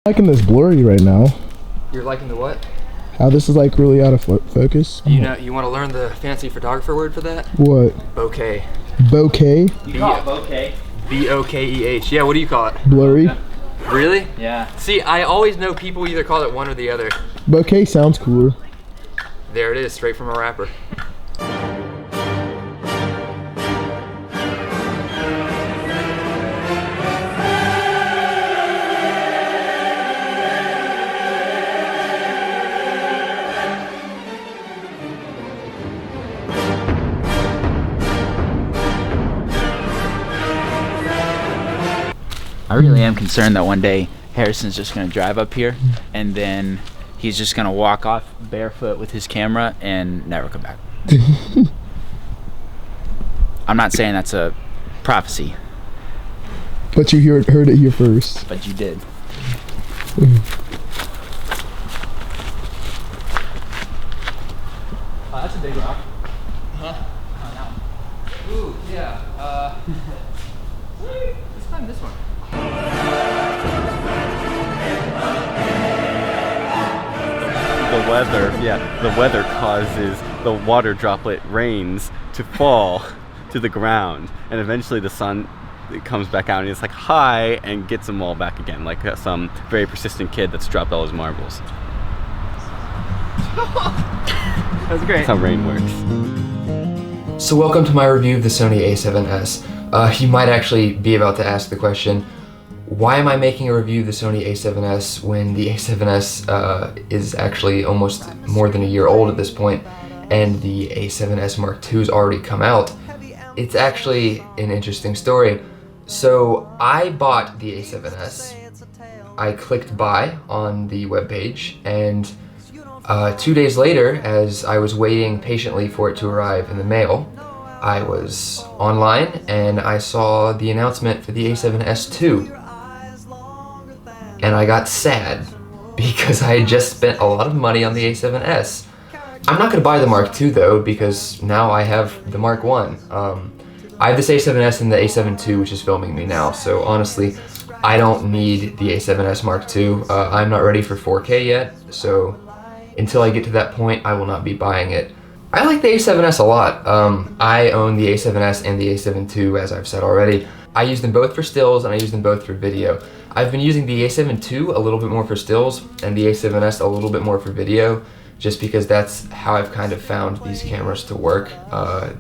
Liking this blurry right now. You're liking the what? How this is like really out of focus. You know, you want to learn the fancy photographer word for that? What? Bokeh. Bokeh? You call it bokeh? B-O-K-E-H. Yeah, what do you call it? Blurry? Really? Yeah. See, I always know people either call it one or the other. Bokeh sounds cooler. There it is, straight from a rapper. I really am concerned that one day Harrison's just gonna drive up here and then he's just gonna walk off barefoot with his camera and never come back. I'm not saying that's a prophecy. But you heard it here first. But you did. Oh, that's a big rock. Huh? Oh, that one. Ooh, yeah. Let's climb this one. The weather causes the water droplet rains to fall to the ground, and eventually the sun comes back out and it's like hi and gets them all back again, like some very persistent kid that's dropped all his marbles. That's great. That's how rain works. So welcome to my review of the Sony A7s. You might actually be about to ask the question, why am I making a review of the Sony A7s when the A7s is actually almost more than a year old at this point, and the A7s Mark II has already come out? It's actually an interesting story. So I bought the A7s, I clicked buy on the webpage, and 2 days later, as I was waiting patiently for it to arrive in the mail, I was online and I saw the announcement for the A7S II. And I got sad because I had just spent a lot of money on the A7S. I'm not gonna buy the Mark II though, because now I have the Mark I. I have this A7S and the A7 II, which is filming me now, so honestly, I don't need the A7S Mark II. I'm not ready for 4K yet, so until I get to that point, I will not be buying it. I like the A7S a lot. I own the A7S and the A7 II, as I've said already. I use them both for stills and I use them both for video. I've been using the A7 II a little bit more for stills and the A7S a little bit more for video, just because that's how I've kind of found these cameras to work.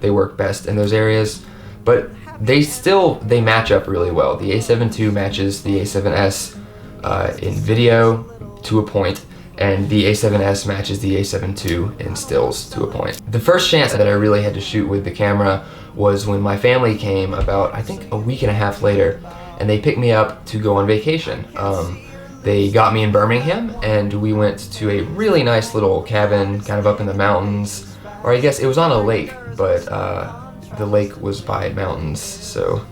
They work best in those areas, but they match up really well. The A7 II matches the A7S in video to a point, and the A7S matches the A7 II in stills to a point. The first chance that I really had to shoot with the camera was when my family came about, I think, a week and a half later, and they picked me up to go on vacation. They got me in Birmingham, and we went to a really nice little cabin kind of up in the mountains, or I guess it was on a lake, but the lake was by mountains, so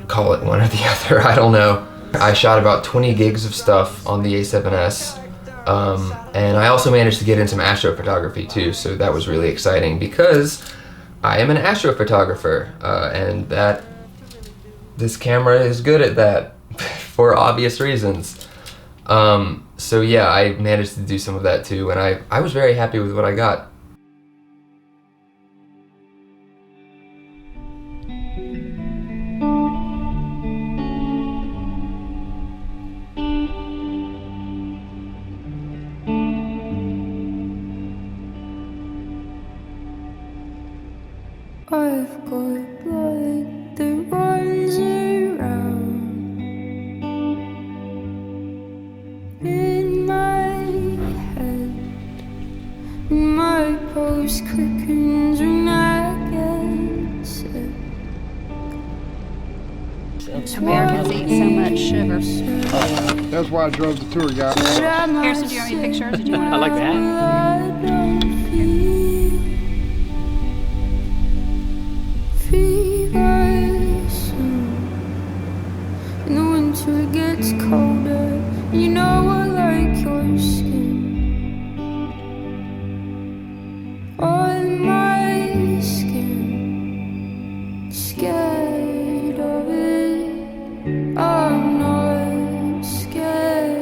call it one or the other, I don't know. I shot about 20 gigs of stuff on the A7S, and I also managed to get in some astrophotography too, so that was really exciting because I am an astrophotographer, and this camera is good at that for obvious reasons. So yeah, I managed to do some of that too, and I was very happy with what I got. I've got blood that runs around in my head. My pulse quickens when I get sick. Americans eat so much sugar. That's why I drove the tour guide. Harrison, do you have any pictures? Did you want I like that. In the winter it gets colder, and you know I like your skin. On my skin, scared of it. I'm not scared.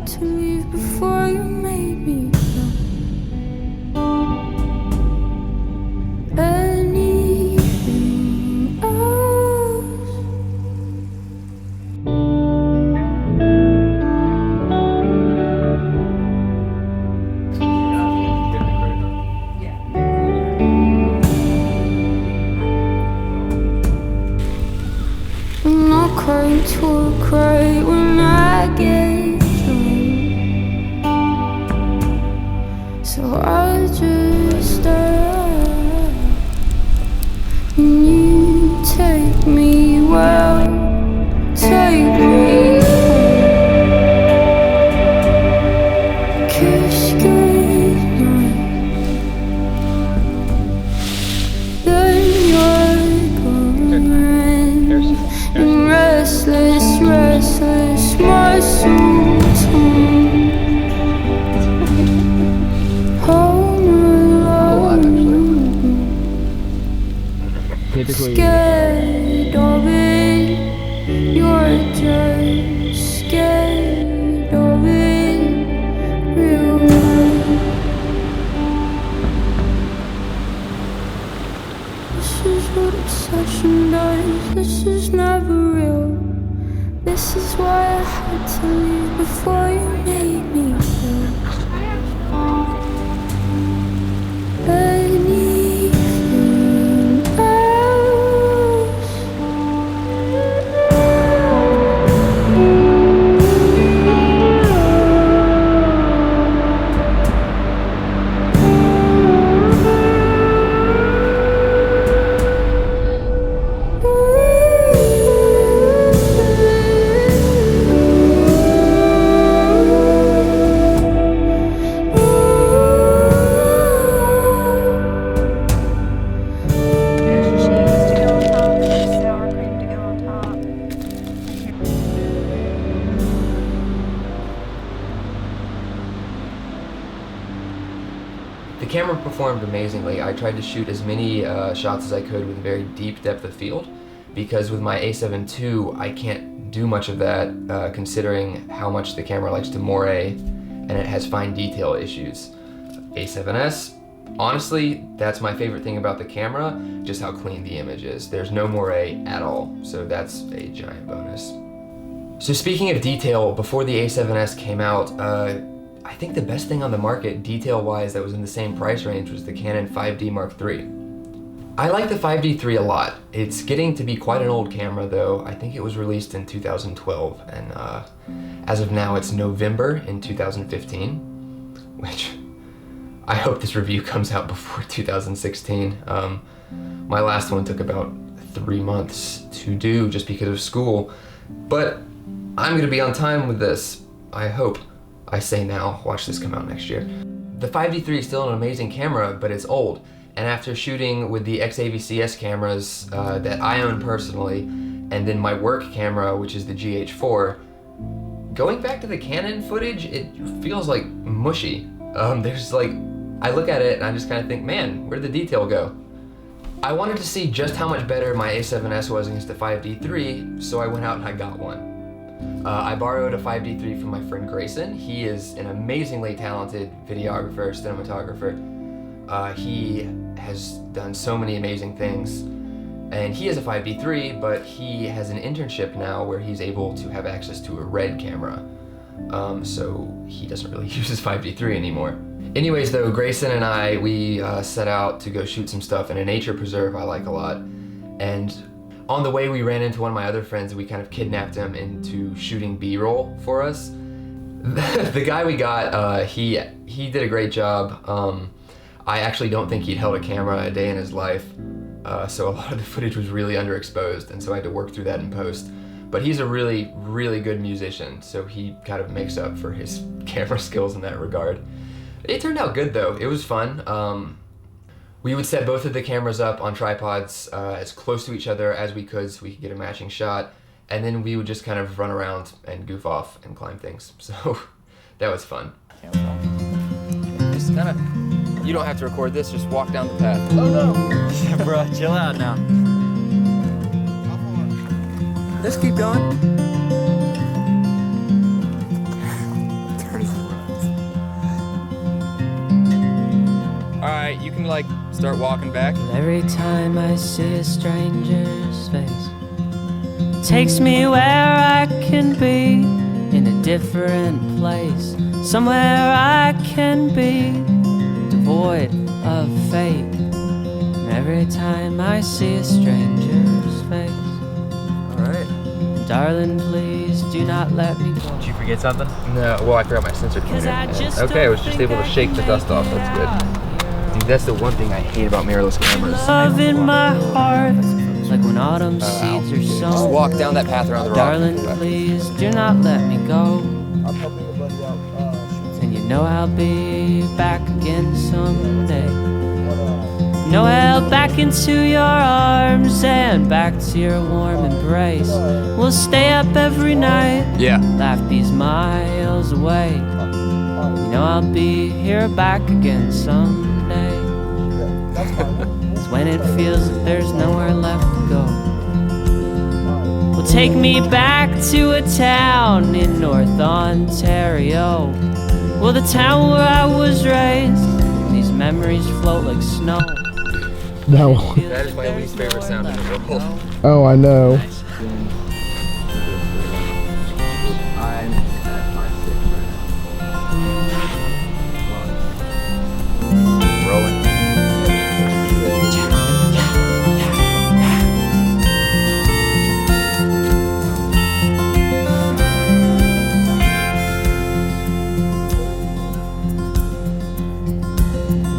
had to leave before you made me go. Anything else? I'm not quite to cry when I get drunk, so I just stare. And you take me well, take me home. Kiss goodnight, then you're gone. And restless, restless, my soul torn. Home alone, scared of it. You're just scared of it. Real life. This is what obsession does. This is never real. This is why I had to leave before you made me feel. Anything else? The camera performed amazingly. I tried to shoot as many shots as I could with a very deep depth of field, because with my A7 II, I can't do much of that considering how much the camera likes to moire and it has fine detail issues. A7s, honestly, that's my favorite thing about the camera, just how clean the image is. There's no moire at all, so that's a giant bonus. So speaking of detail, before the A7s came out, I think the best thing on the market, detail-wise, that was in the same price range was the Canon 5D Mark III. I like the 5D III a lot. It's getting to be quite an old camera though. I think it was released in 2012, and as of now it's November in 2015, which I hope this review comes out before 2016. My last one took about 3 months to do just because of school, but I'm gonna be on time with this, I hope. I say now, watch this come out next year. The 5D III is still an amazing camera, but it's old. And after shooting with the XAVCS cameras that I own personally, and then my work camera, which is the GH4, going back to the Canon footage, it feels like mushy. There's like, I look at it and I just kind of think, man, where'd the detail go? I wanted to see just how much better my A7S was against the 5D III, so I went out and I got one. I borrowed a 5D III from my friend Grayson. He is an amazingly talented videographer, cinematographer. He has done so many amazing things. And he has a 5D III, but he has an internship now where he's able to have access to a RED camera. So he doesn't really use his 5D III anymore. Anyways though, Grayson and I, we set out to go shoot some stuff in a nature preserve I like a lot. And on the way, we ran into one of my other friends and we kind of kidnapped him into shooting B-roll for us. The guy we got, he did a great job. I actually don't think he'd held a camera a day in his life, so a lot of the footage was really underexposed, and so I had to work through that in post. But he's a really, really good musician, so he kind of makes up for his camera skills in that regard. It turned out good though, it was fun. We would set both of the cameras up on tripods as close to each other as we could so we could get a matching shot, and then we would just kind of run around and goof off and climb things. So that was fun. Just kind of, you don't have to record this, just walk down the path. Oh no! Yeah, bro, chill out now. Let's keep going. can like start walking back. Every time I see a stranger's face, it takes me where I can be, in a different place, somewhere I can be devoid of fate. And every time I see a stranger's face, Alright. darling, please do not let me go. Did you forget something? No, well, I forgot my sensor pointer. Okay, I was just able to shake the dust off. That's good. Dude, that's the one thing I hate about mirrorless cameras. Love in my heart, like when autumn seeds are sown. Just walk down that path around the rock. Darling, please do not let me go. And you know I'll be back again someday. No, held back into your arms and back to your warm embrace. We'll stay up every night, Yeah. laugh these miles away. You know I'll be here back again someday. It's when it feels that there's nowhere left to go. Well, take me back to a town in North Ontario. Well, the town where I was raised. These memories float like snow. That one. That is my least favorite sound in the world. Oh, I know. I'm at 5.6 right now. Rolling.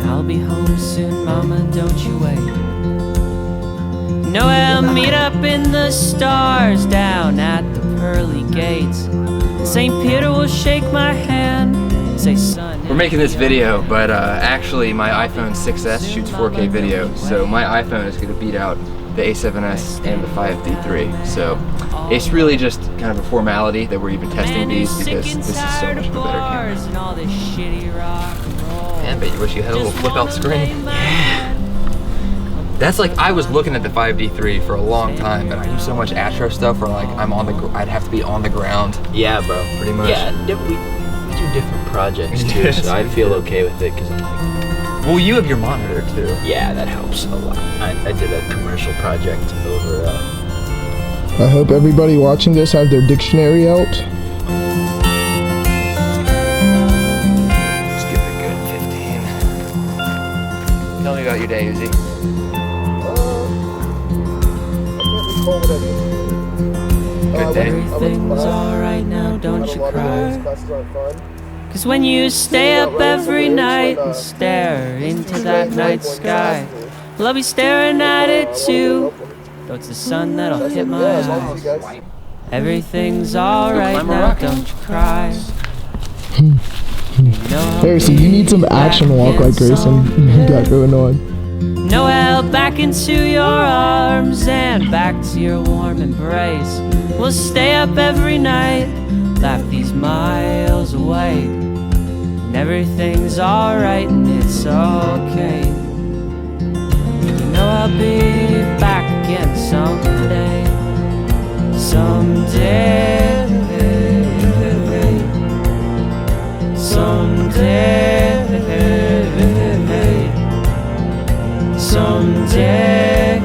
I'll be home soon, mama, don't you wait. No, I'll meet up in the stars down at the pearly gates. St. Peter will shake my hand, say, son. We're making this video, but actually my iPhone 6s shoots 4K video, so my iPhone is going to beat out the A7s and the 5D3. So it's really just kind of a formality that we're even testing these because this is so much of a better camera. Man, but you wish you had a little flip out screen. Yeah. That's like, I was looking at the 5D3 for a long time, but I do so much Astro stuff where like I'd have to be on the ground. Yeah, bro. Pretty much. Yeah, we do different projects too, so I feel okay with it because I'm like, Well, you have your monitor too. yeah, that helps a lot. I did a commercial project over. I hope everybody watching this has their dictionary out. Just give it a good 15. Tell me about your day, Uzi. Good day. Everything's alright now, don't you cry. Cause when you stay up every night and stare into that night sky, well, I'll be staring at it too. Though it's the sun that'll hit my eyes. Everything's alright now, don't you cry. Harrison, you need some action walk like Grayson got going on. No, held back into your arms and back to your warm embrace. We'll stay up every night, laugh these miles away. And everything's alright and it's okay. You know I'll be back again someday. Someday. Someday. Someday.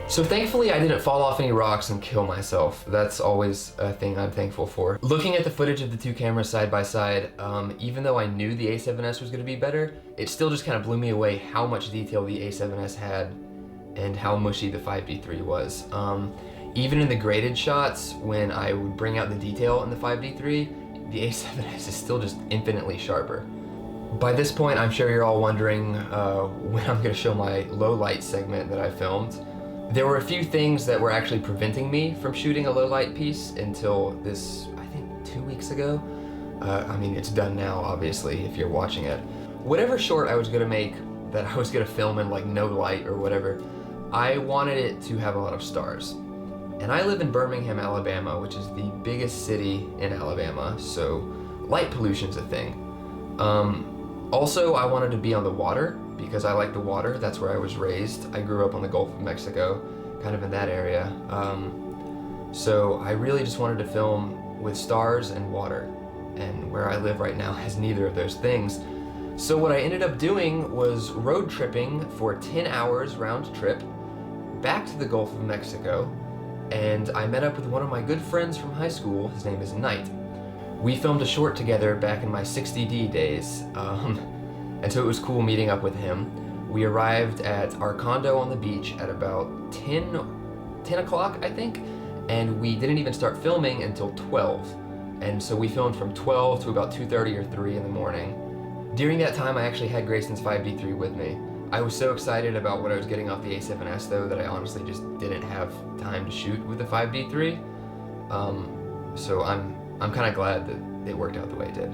So thankfully I didn't fall off any rocks and kill myself. That's always a thing I'm thankful for. Looking at the footage of the two cameras side by side, even though I knew the A7s was gonna be better, it still just kind of blew me away how much detail the A7s had and how mushy the 5D3 was. Even in the graded shots, when I would bring out the detail in the 5D3, the A7S is still just infinitely sharper. By this point, I'm sure you're all wondering when I'm going to show my low light segment that I filmed. There were a few things that were actually preventing me from shooting a low light piece until this, I think, 2 weeks ago. I mean, it's done now, obviously, if you're watching it. Whatever short I was going to make that I was going to film in like no light or whatever, I wanted it to have a lot of stars. And I live in Birmingham, Alabama, which is the biggest city in Alabama, so light pollution's a thing. Also, I wanted to be on the water because I like the water. That's where I was raised. I grew up on the Gulf of Mexico, kind of in that area. So I really just wanted to film with stars and water. And where I live right now has neither of those things. So what I ended up doing was road tripping for 10 hours round trip back to the Gulf of Mexico. And I met up with one of my good friends from high school. His name is Knight. We filmed a short together back in my 60D days, and so it was cool meeting up with him. We arrived at our condo on the beach at about 10 o'clock, I think, and we didn't even start filming until 12. And so we filmed from 12 to about 2:30 or 3 in the morning. During that time, I actually had Grayson's 5D3 with me. I was so excited about what I was getting off the A7S though that I honestly just didn't have time to shoot with the 5D3. So I'm kind of glad that it worked out the way it did.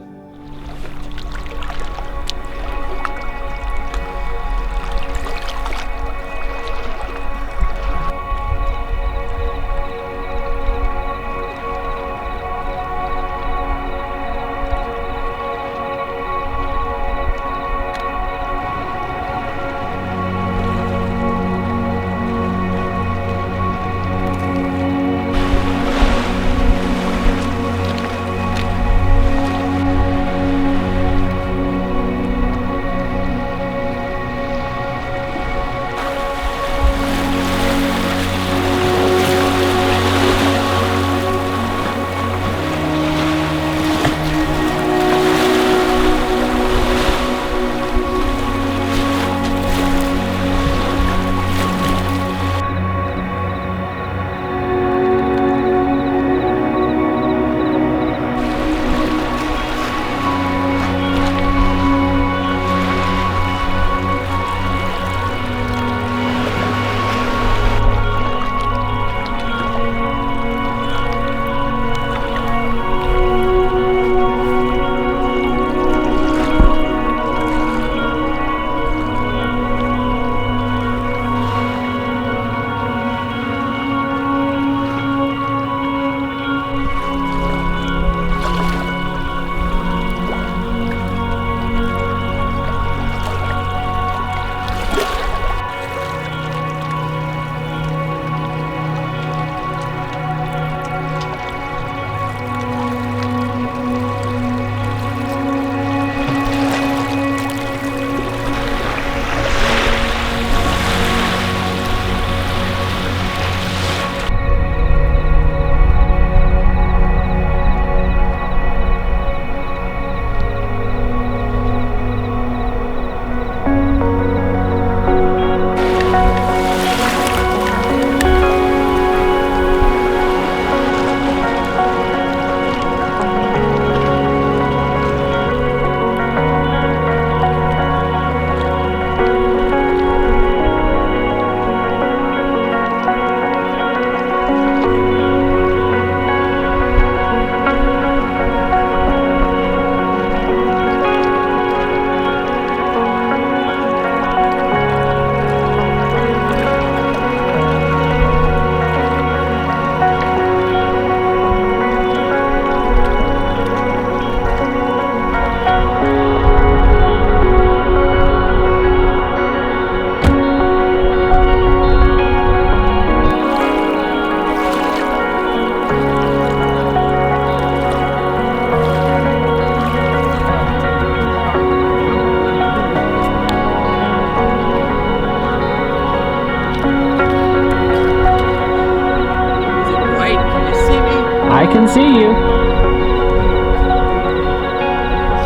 I can see you.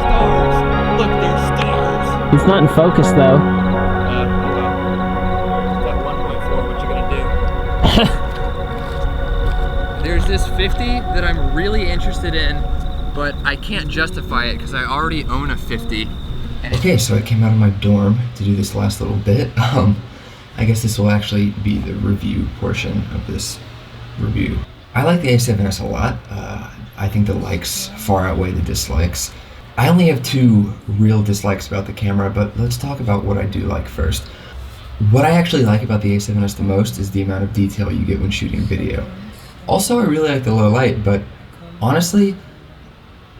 Stars. Look, there's stars. It's not in focus though. That 1.4, what you gonna do? this 50 that I'm really interested in, but I can't justify it because I already own a 50. Okay, so I came out of my dorm to do this last little bit. I guess this will actually be the review portion of this review. I like the A7s a lot. I think the likes far outweigh the dislikes. I only have 2 real dislikes about the camera, but let's talk about what I do like first. What I actually like about the A7s the most is the amount of detail you get when shooting video. Also, I really like the low light, but honestly,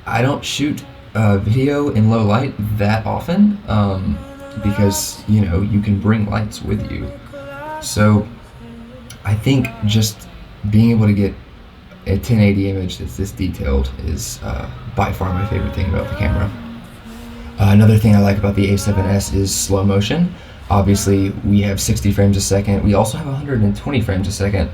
I don't shoot video in low light that often because, you know, you can bring lights with you. So I think just being able to get a 1080 image that's this detailed is by far my favorite thing about the camera. Another thing I like about the A7s is slow motion. Obviously, we have 60 frames a second. We also have 120 frames a second.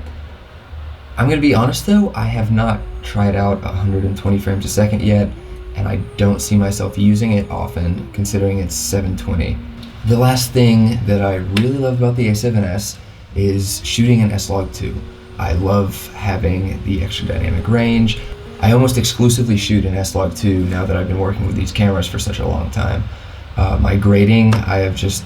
I'm gonna be honest though, I have not tried out 120 frames a second yet, and I don't see myself using it often, considering it's 720. The last thing that I really love about the A7s is shooting in S-Log2. I love having the extra dynamic range. I almost exclusively shoot in S-Log2 now that I've been working with these cameras for such a long time. My grading, I have just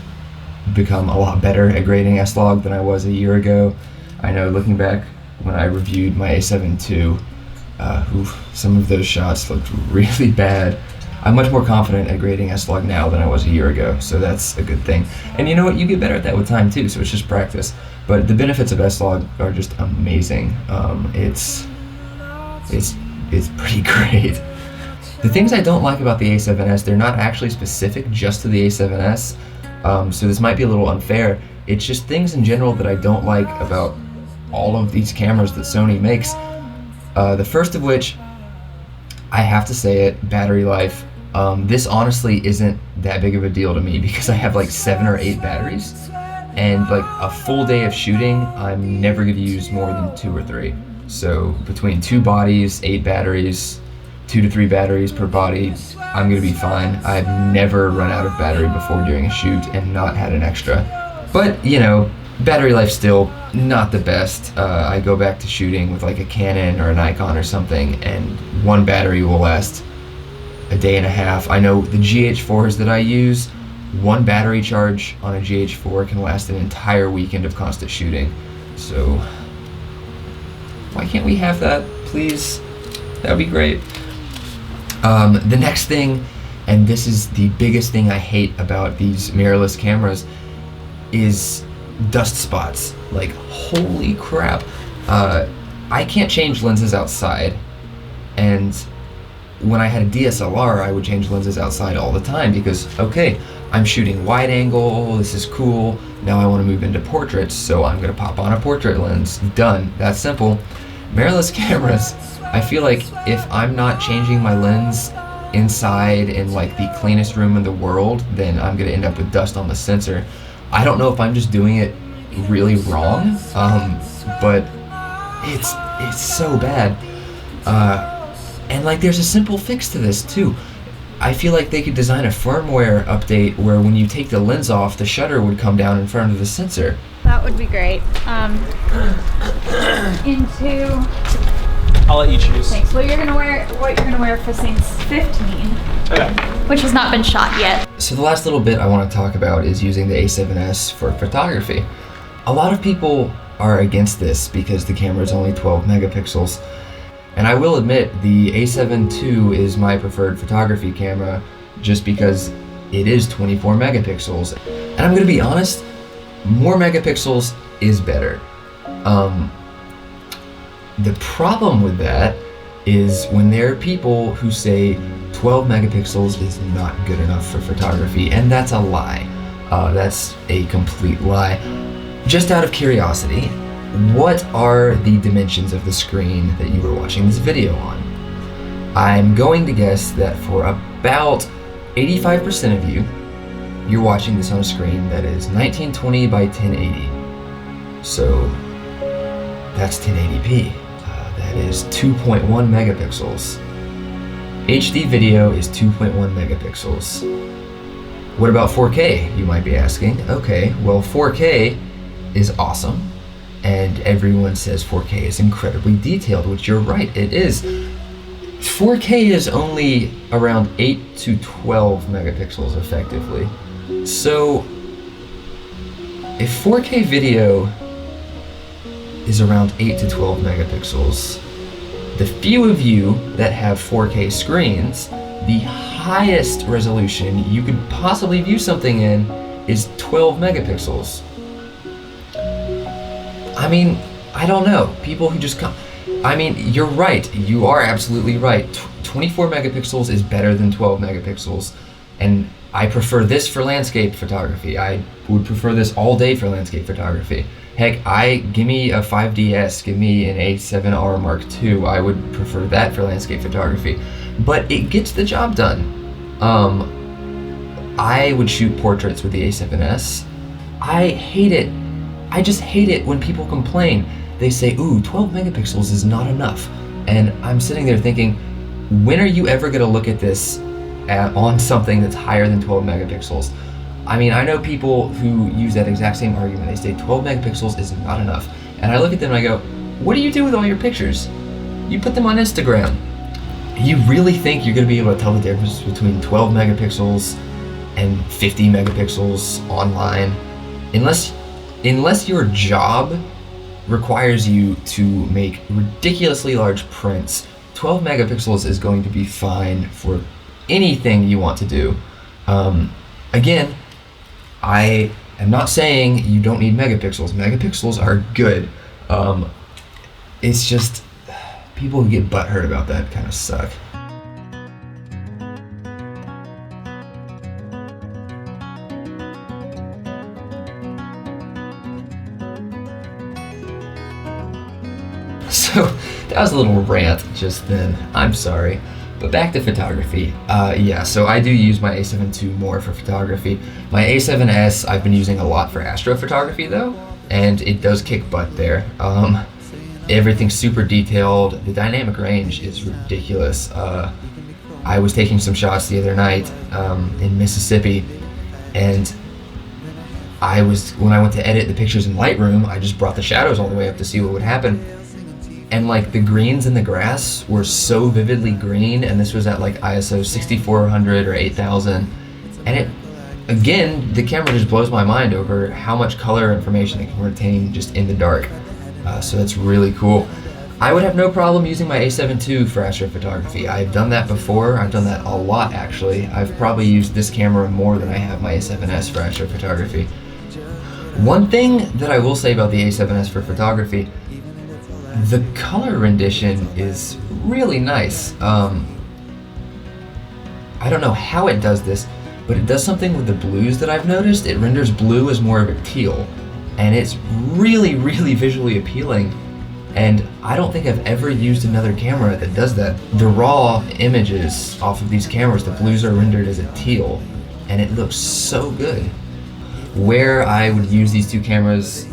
become a lot better at grading S-Log than I was a year ago. I know looking back when I reviewed my A7 II, some of those shots looked really bad. I'm much more confident at grading S-Log now than I was a year ago, so that's a good thing. And you know what, you get better at that with time too, so it's just practice. But the benefits of S-Log are just amazing. It's pretty great. The things I don't like about the A7s, they're not actually specific just to the A7s, so this might be a little unfair. It's just things in general that I don't like about all of these cameras that Sony makes. The first of which, I have to say it, battery life. This honestly isn't that big of a deal to me because I have like 7 or 8 batteries, and like a full day of shooting, I'm never gonna use more than 2 or 3. So between 2 bodies, 8 batteries, 2 to 3 batteries per body, I'm gonna be fine. I've never run out of battery before during a shoot and not had an extra. But, you know, battery life still not the best. I go back to shooting with like a Canon or a Nikon or something, and 1 battery will last a day and a half. I know the GH4s that I use, 1 battery charge on a GH4 can last an entire weekend of constant shooting. So why can't we have that, please? That would be great. The next thing, and this is the biggest thing I hate about these mirrorless cameras, is dust spots. Like, holy crap. I can't change lenses outside, and when I had a DSLR, I would change lenses outside all the time because, okay, I'm shooting wide angle, this is cool, now I want to move into portraits, so I'm going to pop on a portrait lens. Done. That's simple. Mirrorless cameras, I feel like if I'm not changing my lens inside in like the cleanest room in the world, then I'm going to end up with dust on the sensor. I don't know if I'm just doing it really wrong, but it's so bad. And like there's a simple fix to this too. I feel like they could design a firmware update where when you take the lens off, the shutter would come down in front of the sensor. That would be great. I'll let you choose. Thanks. Well, what you're gonna wear for Saints 15, Okay. which has not been shot yet. So the last little bit I want to talk about is using the A7s for photography. A lot of people are against this because the camera is only 12 megapixels. And I will admit, the A7 II is my preferred photography camera just because it is 24 megapixels. And I'm gonna be honest, more megapixels is better. The problem with that is when there are people who say 12 megapixels is not good enough for photography, and that's a lie. That's a complete lie. Just out of curiosity, what are the dimensions of the screen that you were watching this video on? I'm going to guess that for about 85% of you, you're watching this on a screen that is 1920 by 1080. So that's 1080p. That is 2.1 megapixels. HD video is 2.1 megapixels. What about 4K, you might be asking? Okay, well 4K is awesome. and everyone says 4K is incredibly detailed, which you're right, it is. 4K is only around 8 to 12 megapixels effectively. So if 4K video is around 8 to 12 megapixels, the few of you that have 4K screens, the highest resolution you could possibly view something in is 12 megapixels. I mean, I don't know. People who just come, I mean, you're right. You are absolutely right. 24 megapixels is better than 12 megapixels. And I prefer this for landscape photography. I would prefer this all day for landscape photography. Heck, give me a 5DS, give me an A7R Mark II. I would prefer that for landscape photography. But it gets the job done. I would shoot portraits with the A7S. I hate it. I just hate it when people complain. They say, ooh, 12 megapixels is not enough. And I'm sitting there thinking, when are you ever gonna look at this on something that's higher than 12 megapixels? I mean, I know people who use that exact same argument. They say 12 megapixels is not enough. And I look at them and I go, what do you do with all your pictures? You put them on Instagram. You really think you're gonna be able to tell the difference between 12 megapixels and 50 megapixels online? Unless your job requires you to make ridiculously large prints, 12 megapixels is going to be fine for anything you want to do. Again, I am not saying you don't need megapixels. Megapixels are good. It's just people who get butthurt about that kind of suck. So that was a little rant just then. I'm sorry. But back to photography. Yeah, so I do use my A7 II more for photography. My A7S I've been using a lot for astrophotography though, and it does kick butt there. Everything's super detailed. The dynamic range is ridiculous. I was taking some shots the other night in Mississippi, and when I went to edit the pictures in Lightroom, I just brought the shadows all the way up to see what would happen. And like the greens in the grass were so vividly green, and this was at like ISO 6400 or 8000, and again, the camera just blows my mind over how much color information it can retain just in the dark. So that's really cool. I would have no problem using my A7 II for astrophotography. I've done that before. I've done that a lot actually. I've probably used this camera more than I have my A7S for astrophotography. One thing that I will say about the A7S for photography, the color rendition is really nice. I don't know how it does this, but it does something with the blues that I've noticed. It renders blue as more of a teal, and it's really, really visually appealing. And I don't think I've ever used another camera that does that. The raw images off of these cameras, the blues are rendered as a teal, and it looks so good. Where I would use these two cameras,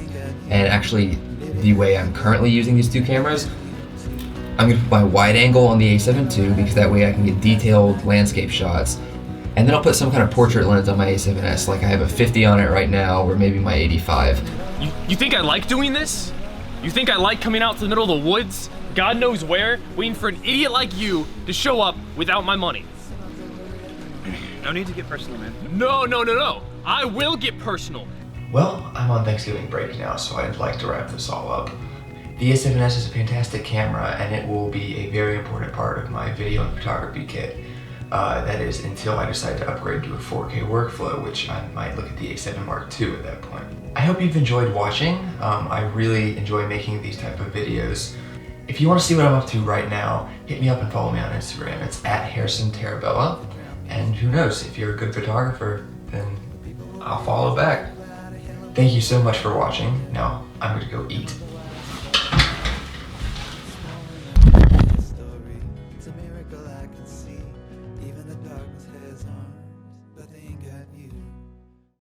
and actually the way I'm currently using these two cameras, I'm gonna put my wide angle on the A7 II because that way I can get detailed landscape shots. And then I'll put some kind of portrait lens on my A7S, like I have a 50 on it right now, or maybe my 85. You think I like doing this? You think I like coming out to the middle of the woods, God knows where, waiting for an idiot like you to show up without my money? No need to get personal, man. No. I will get personal. Well, I'm on Thanksgiving break now, so I'd like to wrap this all up. The A7S is a fantastic camera, and it will be a very important part of my video and photography kit. That is until I decide to upgrade to a 4K workflow, which I might look at the A7 Mark II at that point. I hope you've enjoyed watching. I really enjoy making these type of videos. If you want to see what I'm up to right now, hit me up and follow me on Instagram. It's @HarrisonTarabella. And who knows, if you're a good photographer, then I'll follow back. Thank you so much for watching. Now, I'm gonna go eat. It's a miracle I can see.